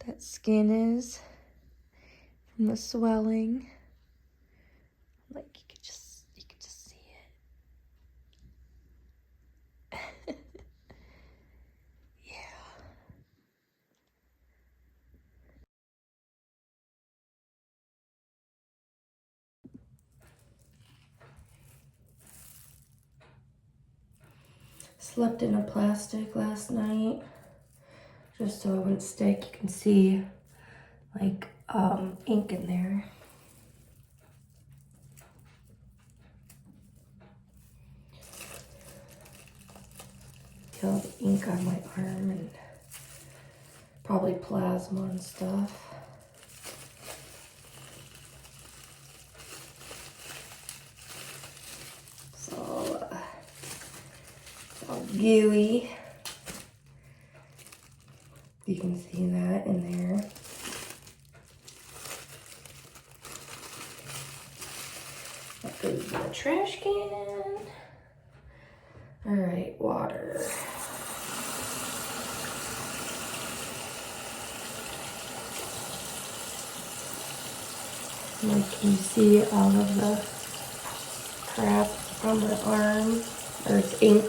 that skin is from the swelling. Like you could just see it. Yeah. Slept in a plastic last night just so it wouldn't stick. You can see like ink in there. Feel the ink on my arm and probably plasma and stuff. So it's all gooey. You can see that in there. That goes in the trash can. All right, water. Like, can you see all of the crap on my arm? Or it's ink.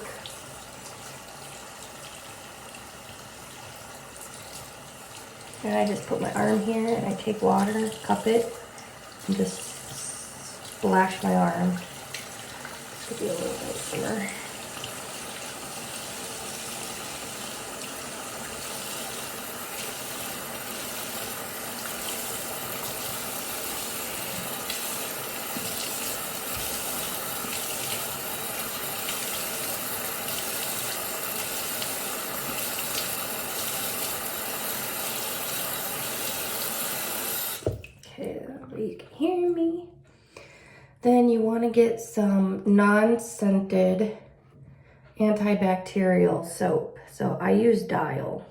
And I just put my arm here and I take water, cup it, and just splash my arm. Should be a little bit thinner. Okay, that way you can hear me. Then you want to get some non-scented antibacterial soap. So I use Dial.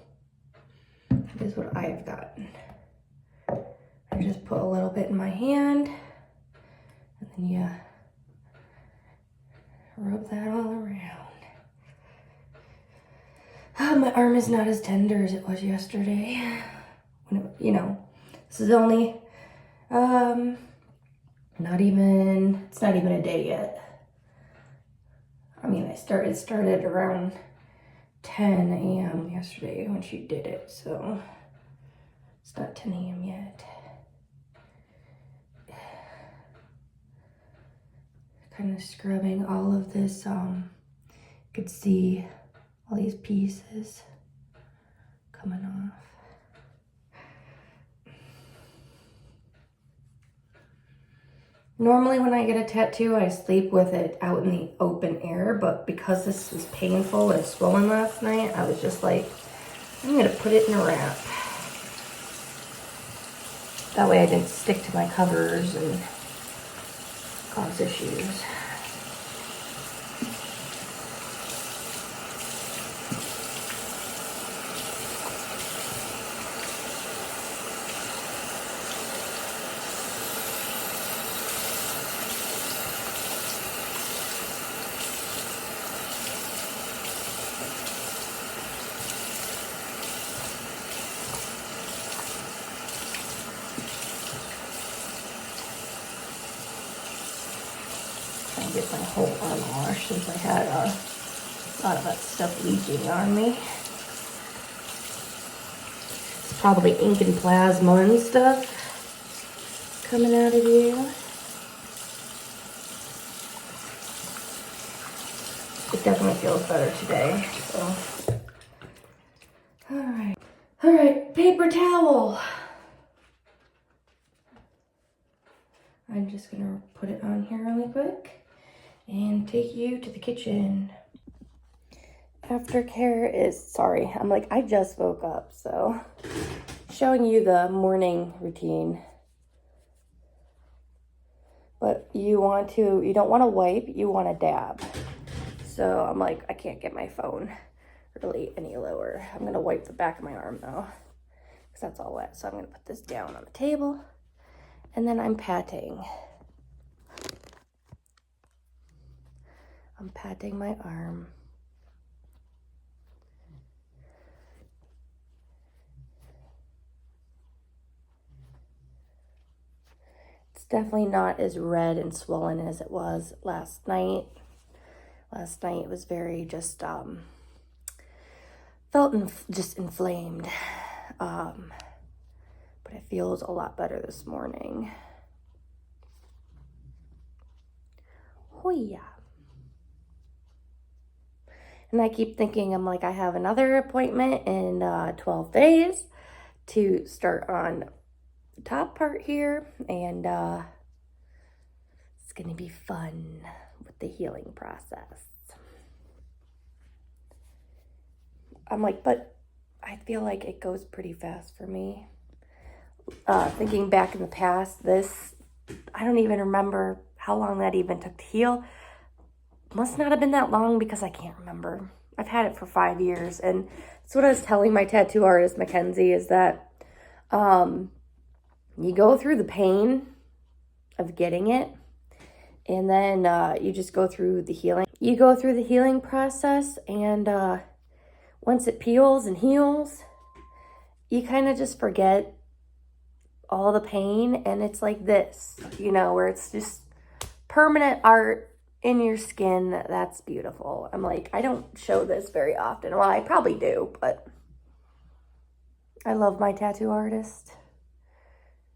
That is what I have gotten. I just put a little bit in my hand and then you rub that all around. Oh, my arm is not as tender as it was yesterday. When it, you know, this is only it's not even a day yet. I mean, it started around 10 a.m. yesterday when she did it, so it's not 10 a.m. yet. Kind of scrubbing all of this, you could see all these pieces coming off. Normally when I get a tattoo, I sleep with it out in the open air, but because this was painful and swollen last night, I was just like, I'm gonna put it in a wrap. That way I didn't stick to my covers and cause issues. Trying to get my whole arm washed since I had a lot of that stuff leaking on me. It's probably ink and plasma and stuff coming out of you. It definitely feels better today, so. All right, paper towel. I'm just gonna put it on here really quick and take you to the kitchen. Aftercare is, sorry, I'm like, I just woke up, so showing you the morning routine. But you don't want to wipe, you want to dab. So I'm like, I can't get my phone really any lower. I'm gonna wipe the back of my arm though, because that's all wet. So I'm gonna put this down on the table, and then I'm patting. I'm patting my arm. definitely not as red and swollen as it was last night. Last night it was very just, felt just inflamed. But it feels a lot better this morning. Oh yeah. And I keep thinking, I'm like, I have another appointment in 12 days to start on the top part here. And it's going to be fun with the healing process. I'm like, but I feel like it goes pretty fast for me. Thinking back in the past, I don't even remember how long that even took to heal. Must not have been that long because I can't remember. I've had it for 5 years, and that's what I was telling my tattoo artist, Mackenzie, is that you go through the pain of getting it, and then you just go through the healing. You go through the healing process, and once it peels and heals, you kind of just forget all the pain, and it's like this, where it's just permanent art in your skin. That's beautiful. I'm like, I don't show this very often. Well, I probably do, but I love my tattoo artist.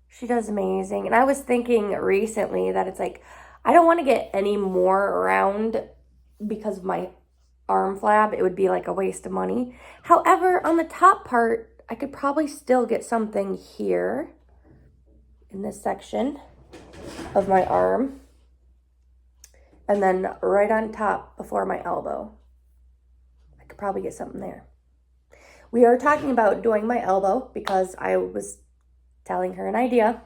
She does amazing. And I was thinking recently that it's like, I don't want to get any more around because of my arm flab. It would be like a waste of money. However, on the top part, I could probably still get something here in this section of my arm. And then right on top before my elbow. I could probably get something there. We are talking about doing my elbow because I was telling her an idea.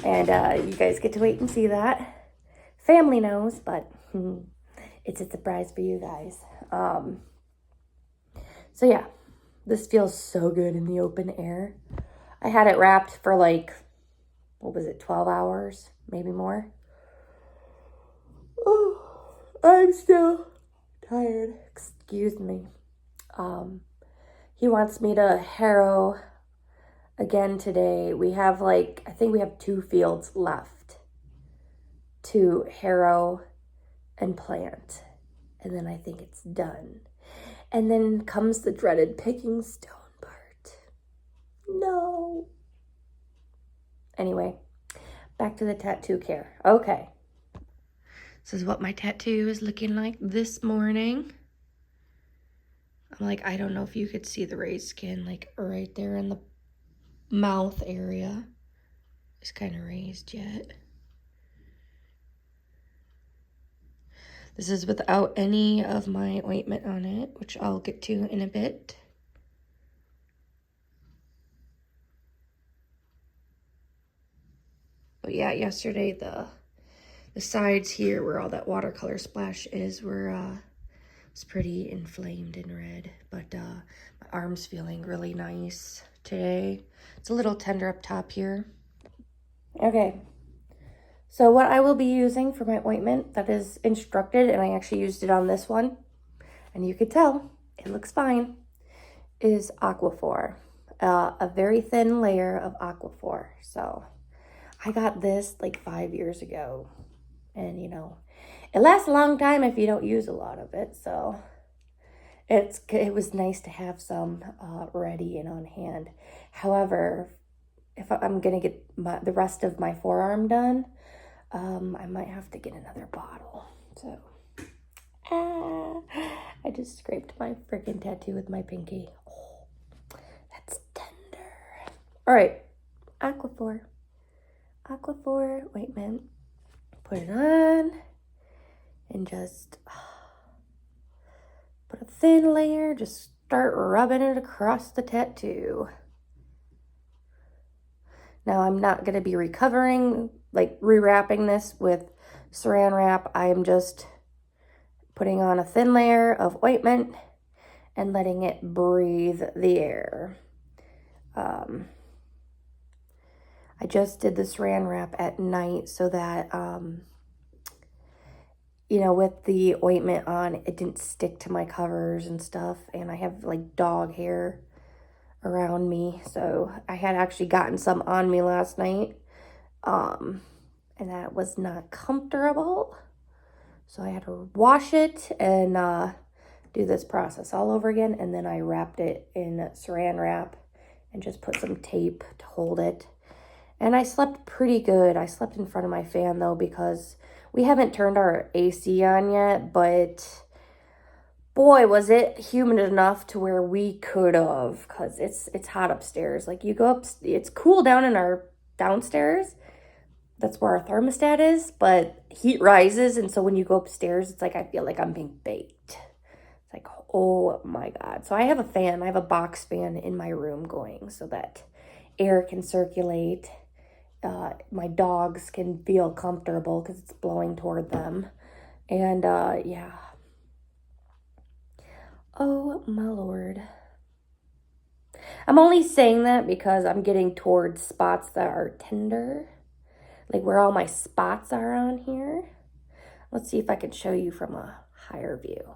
And you guys get to wait and see that. Family knows, but it's a surprise for you guys. So yeah, this feels so good in the open air. I had it wrapped for like, 12 hours, maybe more. Oh, I'm still tired. Excuse me. He wants me to harrow again today. We have I think we have 2 fields left to harrow and plant. And then I think it's done. And then comes the dreaded picking stone part. No. Anyway, back to the tattoo care. Okay. This is what my tattoo is looking like this morning. I'm like, I don't know if you could see the raised skin, like right there in the mouth area. It's kind of raised yet. This is without any of my ointment on it, which I'll get to in a bit. But yeah, yesterday the sides here where all that watercolor splash is was pretty inflamed and red. But my arm's feeling really nice today. It's a little tender up top here. Okay. So what I will be using for my ointment that is instructed, and I actually used it on this one, and you could tell it looks fine, is Aquaphor. A very thin layer of Aquaphor. So I got this like 5 years ago, and it lasts a long time if you don't use a lot of it. So it was nice to have some ready and on hand. However, if I'm gonna get the rest of my forearm done, I might have to get another bottle. So I just scraped my freaking tattoo with my pinky. Oh, that's tender. All right, Aquaphor ointment. Put it on and just put a thin layer. Just start rubbing it across the tattoo. Now I'm not going to be rewrapping this with saran wrap. I am just putting on a thin layer of ointment and letting it breathe the air. I just did the saran wrap at night so that, with the ointment on, it didn't stick to my covers and stuff. And I have like dog hair around me. So I had actually gotten some on me last night. and that was not comfortable. So I had to wash it and do this process all over again. And then I wrapped it in saran wrap and just put some tape to hold it. And I slept pretty good. I slept in front of my fan though, because we haven't turned our AC on yet, but boy, was it humid enough to where we could have, because it's hot upstairs. Like, you go up, it's cool down in our downstairs. That's where our thermostat is, but heat rises, and so when you go upstairs, it's like I feel like I'm being baked. It's like, oh my God. So I have a fan. I have a box fan in my room going so that air can circulate. My dogs can feel comfortable because it's blowing toward them. And yeah. Oh my Lord. I'm only saying that because I'm getting towards spots that are tender. Like where all my spots are on here. Let's see if I can show you from a higher view.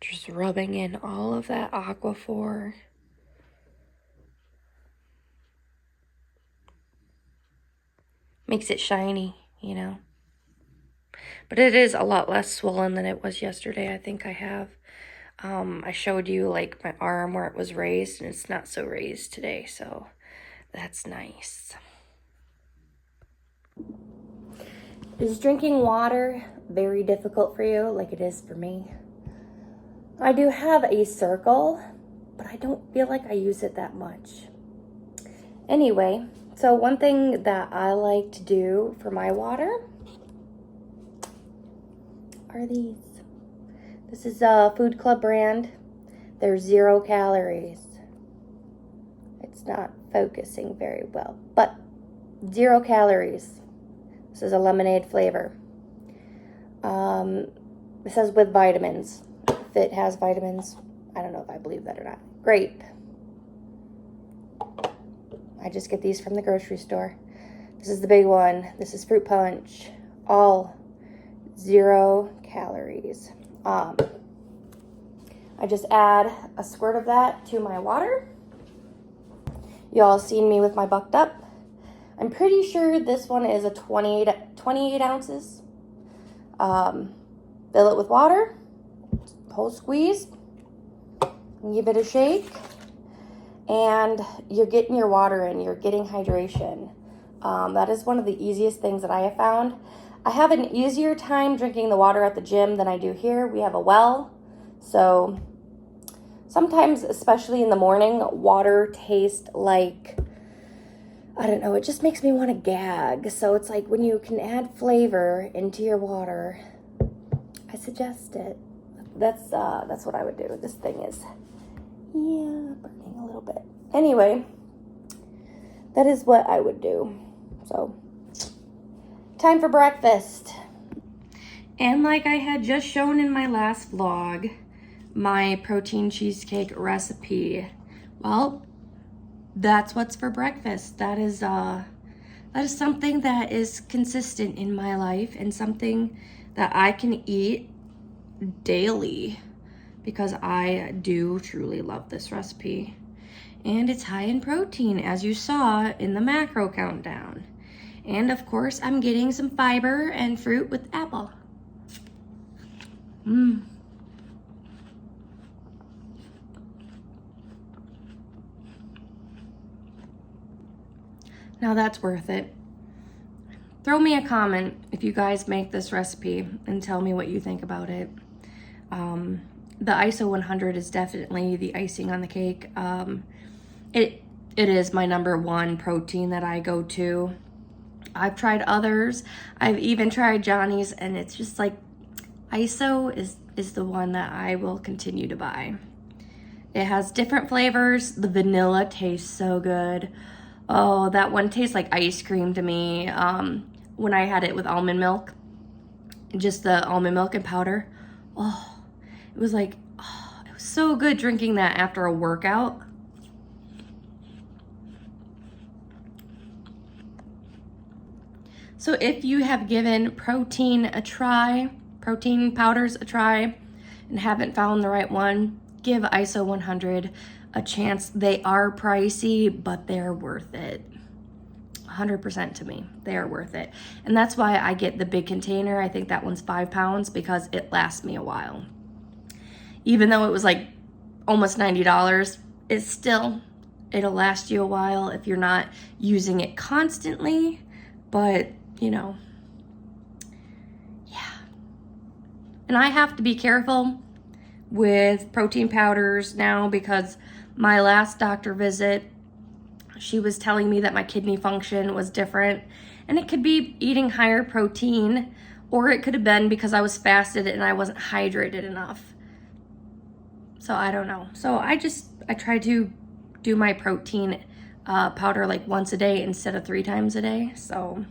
Just rubbing in all of that Aquaphor. Makes it shiny, you know. But it is a lot less swollen than it was yesterday. I think I have. I showed you like my arm where it was raised, and it's not so raised today, so that's nice. Is drinking water very difficult for you like it is for me? I do have a circle, but I don't feel like I use it that much. Anyway, so one thing that I like to do for my water are these. This is a Food Club brand. They're 0 calories. It's not focusing very well, but 0 calories. This is a lemonade flavor. It says with vitamins. If it has vitamins, I don't know if I believe that or not. Grape. I just get these from the grocery store. This is the big one. This is fruit punch. All 0 calories. I just add a squirt of that to my water. Y'all seen me with my bucked up. I'm pretty sure this one is a 28 ounces. Fill it with water, whole squeeze, give it a shake, and you're getting your water in, you're getting hydration. That is one of the easiest things that I have found. I have an easier time drinking the water at the gym than I do here. We have a well, so sometimes, especially in the morning, water tastes like, I don't know, it just makes me want to gag. So it's like when you can add flavor into your water, I suggest it. That's what I would do. This thing is, yeah, burning a little bit. Anyway, that is what I would do. So, time for breakfast. And like I had just shown in my last vlog, my protein cheesecake recipe, well, that's what's for breakfast. That is something that is consistent in my life and something that I can eat daily because I do truly love this recipe. And it's high in protein, as you saw in the macro countdown. And of course, I'm getting some fiber and fruit with apple. Now that's worth it. Throw me a comment if you guys make this recipe and tell me what you think about it. The ISO 100 is definitely the icing on the cake. It is my #1 protein that I go to. I've tried others. I've even tried Johnny's, and it's just like ISO is the one that I will continue to buy. It has different flavors. The vanilla tastes so good. Oh, that one tastes like ice cream to me. When I had it with almond milk, just the almond milk and powder. Oh, it was like, oh, it was so good drinking that after a workout. So if you have given protein powders a try, and haven't found the right one, give ISO 100 a chance. They are pricey, but they're worth it. 100% to me. They are worth it. And that's why I get the big container. I think that one's 5 pounds because it lasts me a while. Even though it was like almost $90, it's still, it'll last you a while if you're not using it constantly. But, you know, yeah. And I have to be careful with protein powders now because my last doctor visit, she was telling me that my kidney function was different, and it could be eating higher protein, or it could have been because I was fasted and I wasn't hydrated enough. So I don't know. So I try to do my protein powder like once a day instead of 3 times a day. So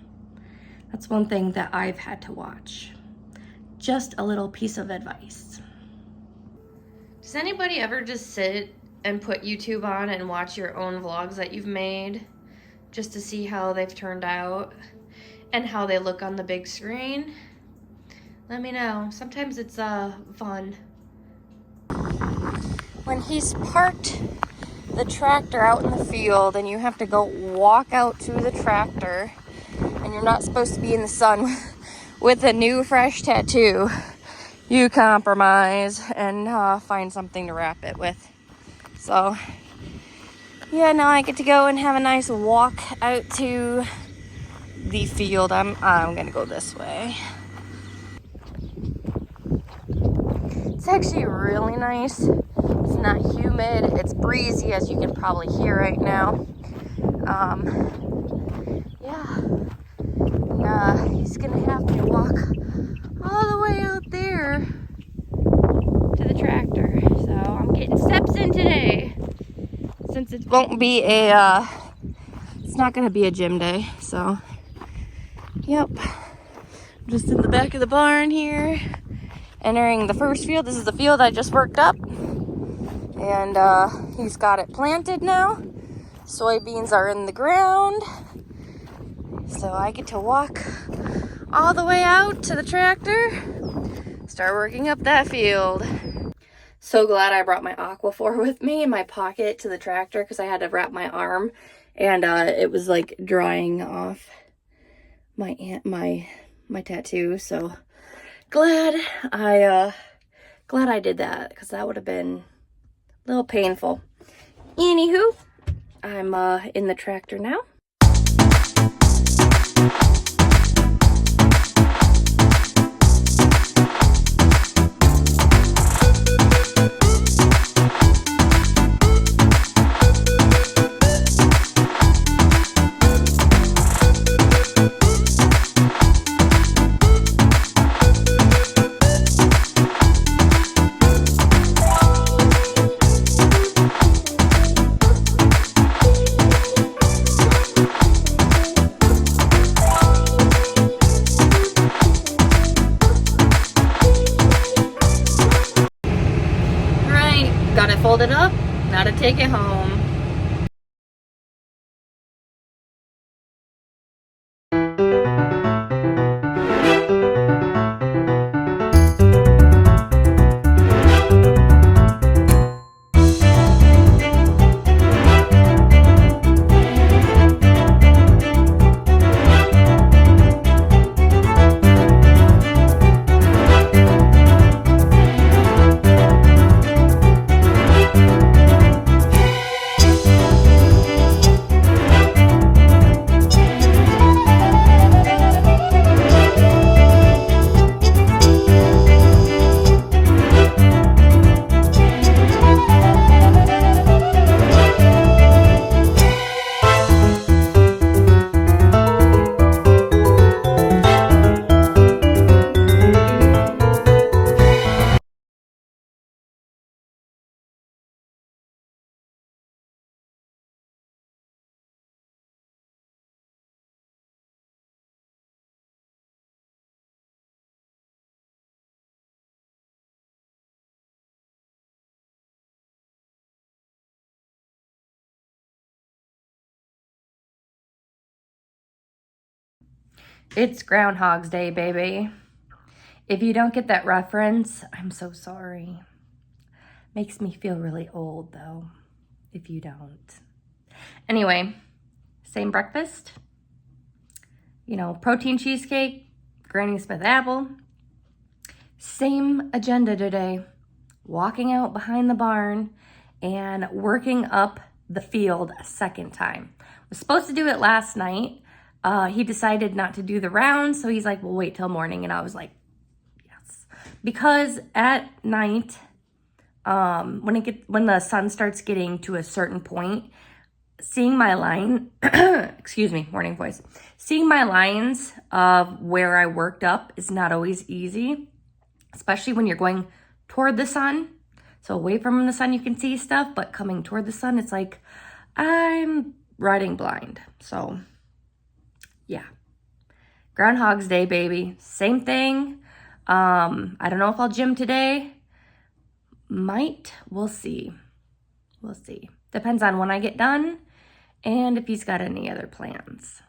that's one thing that I've had to watch. Just a little piece of advice. Does anybody ever just sit and put YouTube on and watch your own vlogs that you've made just to see how they've turned out and how they look on the big screen? Let me know. Sometimes it's fun. When he's parked the tractor out in the field and you have to go walk out to the tractor and you're not supposed to be in the sun with a new fresh tattoo, you compromise and find something to wrap it with. So yeah, now I get to go and have a nice walk out to the field. I'm gonna go this way. It's actually really nice. It's not humid. It's breezy, as you can probably hear right now. Yeah. And, he's gonna have to walk all the way out there to the tractor. So I'm getting steps in today. Since it won't be it's not gonna be a gym day. So, yep. I'm just in the back of the barn here, entering the first field. This is the field I just worked up. And he's got it planted now. Soybeans are in the ground. So I get to walk all the way out to the tractor, start working up that field. So glad I brought my Aquaphor with me in my pocket to the tractor because I had to wrap my arm and it was like drying off my tattoo. So glad I did that because that would have been a little painful. Anywho, I'm in the tractor now. Got it folded up, now to take it home. It's Groundhog's Day, baby. If you don't get that reference, I'm so sorry. Makes me feel really old, though, if you don't. Anyway, same breakfast, you know, protein cheesecake, Granny Smith apple. Same agenda today. Walking out behind the barn and working up the field a second time. Was supposed to do it last night. He decided not to do the rounds, so he's like, we'll wait till morning. And I was like, yes. Because at night, when the sun starts getting to a certain point, seeing my line, excuse me, morning voice, seeing my lines of where I worked up is not always easy, especially when you're going toward the sun. So away from the sun, you can see stuff, but coming toward the sun, it's like, I'm riding blind. So yeah, Groundhog's Day, baby. Same thing. I don't know if I'll gym today. Might. We'll see. We'll see. Depends on when I get done and if he's got any other plans.